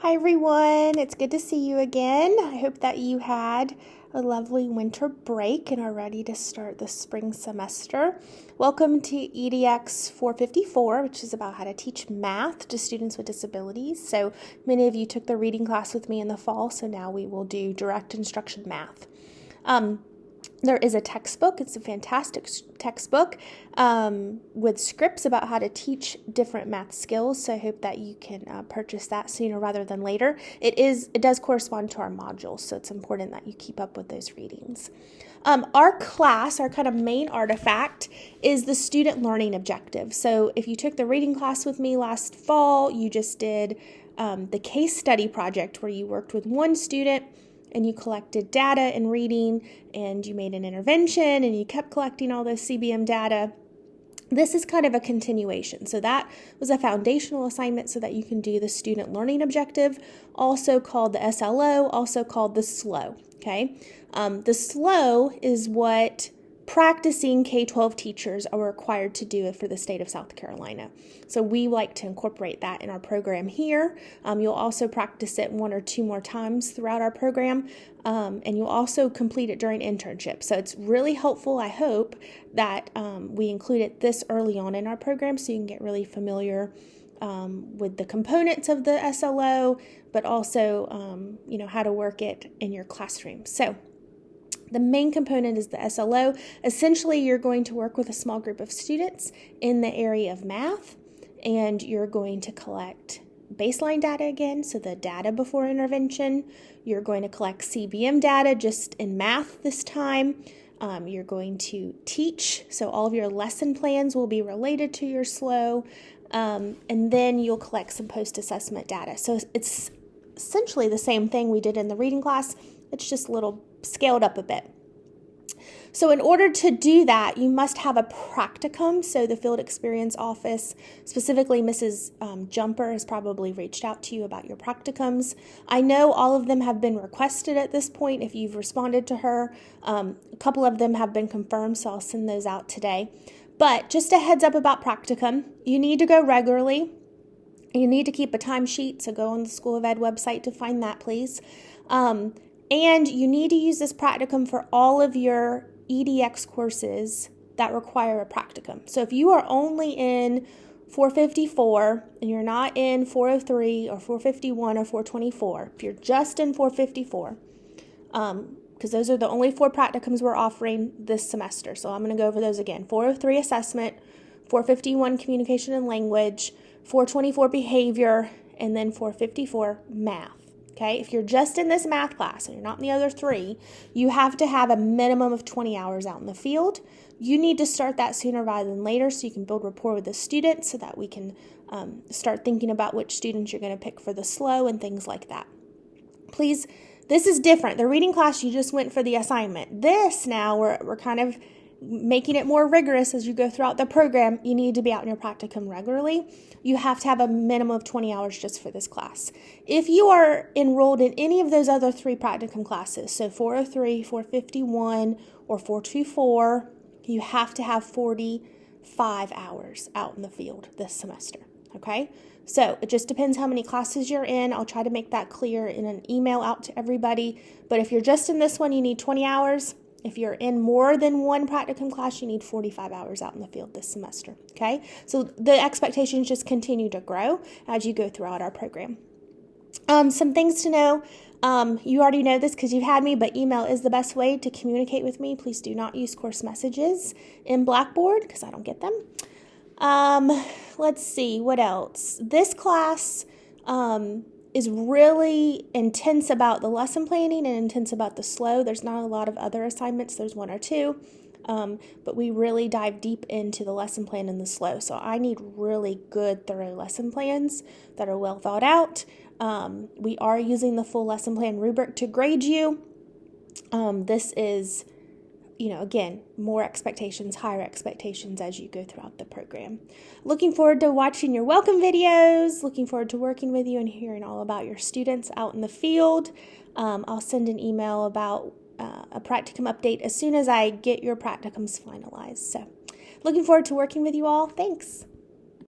Hi everyone, it's good to see you again. I hope that you had a lovely winter break and are ready to start the spring semester. Welcome to EDX 454, which is about how to teach math to students with disabilities. So many of you took the reading class with me in the fall, so now we will do direct instruction math. There is a textbook. It's a fantastic textbook with scripts about how to teach different math skills. So I hope that you can purchase that sooner rather than later. It does correspond to our modules, so it's important that you keep up with those readings. Our class, our kind of main artifact, is the student learning objective. So if you took the reading class with me last fall, you just did the case study project where you worked with one student and you collected data and reading, and you made an intervention, and you kept collecting all those CBM data. This is kind of a continuation. So that was a foundational assignment so that you can do the student learning objective, also called the SLO, also called the SLO, okay? The SLO is what practicing K-12 teachers are required to do for the state of South Carolina. So we like to incorporate that in our program here. You'll also practice it one or two more times throughout our program, and you'll also complete it during internship. So it's really helpful, I hope, that we include it this early on in our program so you can get really familiar with the components of the SLO, but also how to work it in your classroom. So the main component is the SLO. Essentially, you're going to work with a small group of students in the area of math, and you're going to collect baseline data again, so the data before intervention. You're going to collect CBM data just in math this time. You're going to teach, so all of your lesson plans will be related to your SLO, and then you'll collect some post-assessment data. So it's essentially the same thing we did in the reading class. It's just a little scaled up a bit. So in order to do that, you must have a practicum. So the Field Experience Office, specifically Mrs. Jumper, has probably reached out to you about your practicums. I know all of them have been requested at this point if you've responded to her. A couple of them have been confirmed, so I'll send those out today. But just a heads up about practicum, you need to go regularly. You need to keep a timesheet, so go on the School of Ed website to find that, please. And you need to use this practicum for all of your EDX courses that require a practicum. So if you are only in 454 and you're not in 403 or 451 or 424, if you're just in 454, because those are the only 4 practicums we're offering this semester. So I'm going to go over those again. 403 assessment, 451 communication and language, 424 behavior, and then 454 math. Okay, if you're just in this math class and you're not in the other 3, you have to have a minimum of 20 hours out in the field. You need to start that sooner rather than later so you can build rapport with the students so that we can start thinking about which students you're going to pick for the SLO and things like that. Please, this is different. The reading class, you just went for the assignment. This now, we're kind of making it more rigorous as you go throughout the program. You need to be out in your practicum regularly. You have to have a minimum of 20 hours just for this class. If you are enrolled in any of those other 3 practicum classes, so 403, 451, or 424, you have to have 45 hours out in the field this semester, okay? So it just depends how many classes you're in. I'll try to make that clear in an email out to everybody. But if you're just in this one, you need 20 hours. If you're in more than one practicum class, you need 45 hours out in the field this semester, okay? So the expectations just continue to grow as you go throughout our program. Some things to know. You already know this because you've had me, but email is the best way to communicate with me. Please do not use course messages in Blackboard because I don't get them. Let's see, what else? This class is really intense about the lesson planning and intense about the SLO. There's not a lot of other assignments. There's 1 or 2, but we really dive deep into the lesson plan and the SLO. So I need really good, thorough lesson plans that are well thought out. We are using the full lesson plan rubric to grade you. This is, again, more expectations, higher expectations as you go throughout the program. Looking forward to watching your welcome videos, looking forward to working with you and hearing all about your students out in the field. I'll send an email about a practicum update as soon as I get your practicums finalized. So looking forward to working with you all. Thanks.